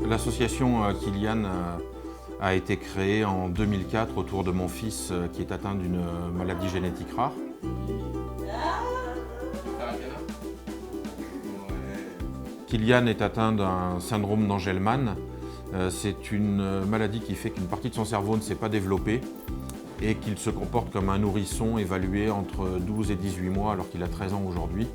L'association Kylian a été créée en 2004 autour de mon fils qui est atteint d'une maladie génétique rare. Kylian est atteint d'un syndrome d'Angelman. C'est une maladie qui fait qu'une partie de son cerveau ne s'est pas développée et qu'il se comporte comme un nourrisson évalué entre 12 et 18 mois alors qu'il a 13 ans aujourd'hui.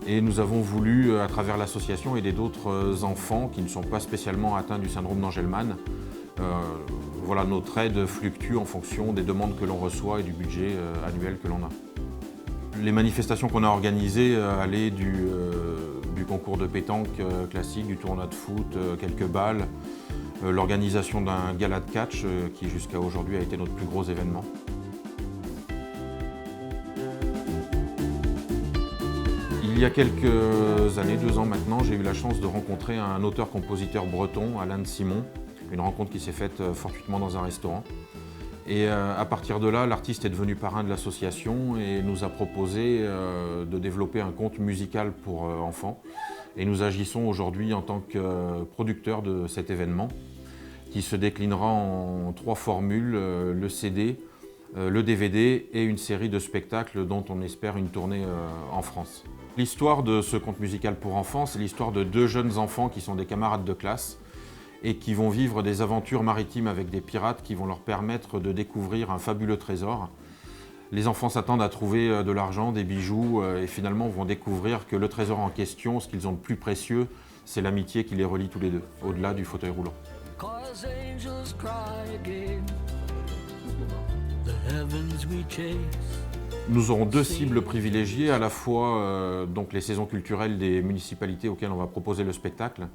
Et nous avons voulu, à travers l'association, aider d'autres enfants qui ne sont pas spécialement atteints du syndrome d'Angelman. Voilà, notre aide fluctue en fonction des demandes que l'on reçoit et du budget annuel que l'on a. Les manifestations qu'on a organisées allaient du concours de pétanque classique, du tournoi de foot, quelques balles, l'organisation d'un gala de catch qui jusqu'à aujourd'hui a été notre plus gros événement. Il y a quelques années, 2 ans maintenant, j'ai eu la chance de rencontrer un auteur-compositeur breton, Alain de Simon, une rencontre qui s'est faite fortuitement dans un restaurant. Et à partir de là, l'artiste est devenu parrain de l'association et nous a proposé de développer un conte musical pour enfants. Et nous agissons aujourd'hui en tant que producteur de cet événement qui se déclinera en 3 formules, le CD, le DVD et une série de spectacles dont on espère une tournée en France. L'histoire de ce conte musical pour enfants, c'est l'histoire de 2 jeunes enfants qui sont des camarades de classe et qui vont vivre des aventures maritimes avec des pirates qui vont leur permettre de découvrir un fabuleux trésor. Les enfants s'attendent à trouver de l'argent, des bijoux et finalement vont découvrir que le trésor en question, ce qu'ils ont de plus précieux, c'est l'amitié qui les relie tous les deux, au-delà du fauteuil roulant. Nous aurons 2 cibles privilégiées, à la fois donc les saisons culturelles des municipalités auxquelles on va proposer le spectacle,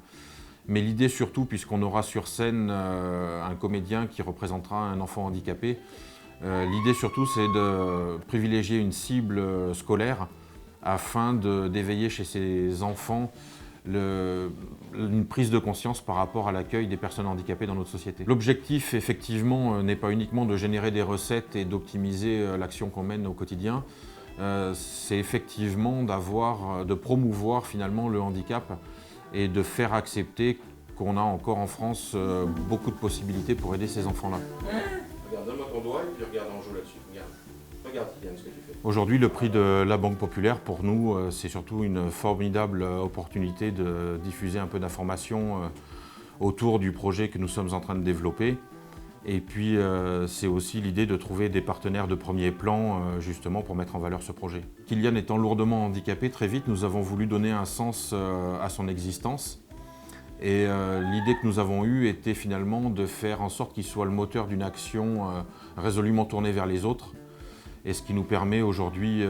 mais l'idée surtout, puisqu'on aura sur scène un comédien qui représentera un enfant handicapé, l'idée surtout c'est de privilégier une cible scolaire afin d'éveiller chez ces enfants une prise de conscience par rapport à l'accueil des personnes handicapées dans notre société. L'objectif, effectivement, n'est pas uniquement de générer des recettes et d'optimiser l'action qu'on mène au quotidien, c'est effectivement de promouvoir finalement le handicap et de faire accepter qu'on a encore en France beaucoup de possibilités pour aider ces enfants-là. Regarde, donne-moi ton doigt et puis regarde en joue là-dessus. Regarde, Kylian, ce que tu fais. Aujourd'hui, le prix de la Banque Populaire, pour nous, c'est surtout une formidable opportunité de diffuser un peu d'informations autour du projet que nous sommes en train de développer. Et puis, c'est aussi l'idée de trouver des partenaires de premier plan, justement, pour mettre en valeur ce projet. Kylian étant lourdement handicapé, très vite, nous avons voulu donner un sens à son existence. Et l'idée que nous avons eue était finalement de faire en sorte qu'il soit le moteur d'une action résolument tournée vers les autres. Et ce qui nous permet aujourd'hui,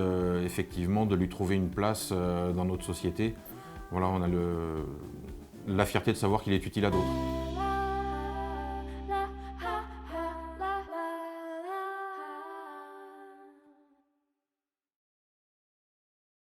effectivement, de lui trouver une place dans notre société. Voilà, on a la fierté de savoir qu'il est utile à d'autres.